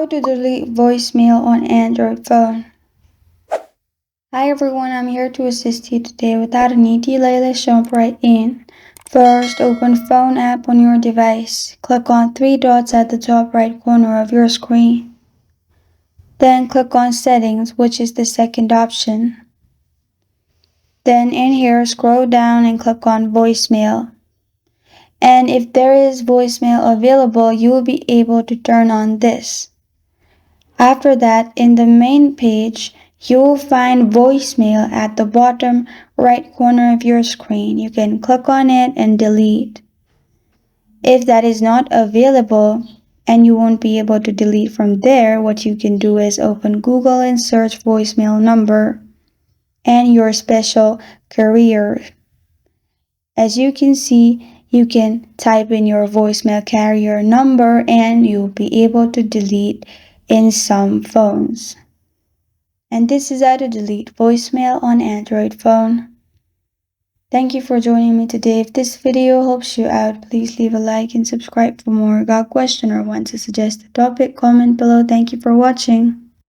How to delete voicemail on Android phone. Hi everyone, I'm here to assist you today. Without any delay, let's jump right in. First, open Phone app on your device. Click on three dots at the top right corner of your screen. Then click on Settings, which is the second option. Then in here, scroll down and click on Voicemail. And if there is voicemail available, you will be able to turn on this. After that, in the main page, you will find voicemail at the bottom right corner of your screen. You can click on it and delete. If that is not available and you won't be able to delete from there, what you can do is open Google and search voicemail number and your special carrier. As you can see, you can type in your voicemail carrier number and you'll be able to delete in some phones. And this is how to delete voicemail on Android phone. Thank you for joining me today. If this video helps you out, please leave a like and subscribe for more. Got a question or want to suggest a topic? Comment below. Thank you for watching.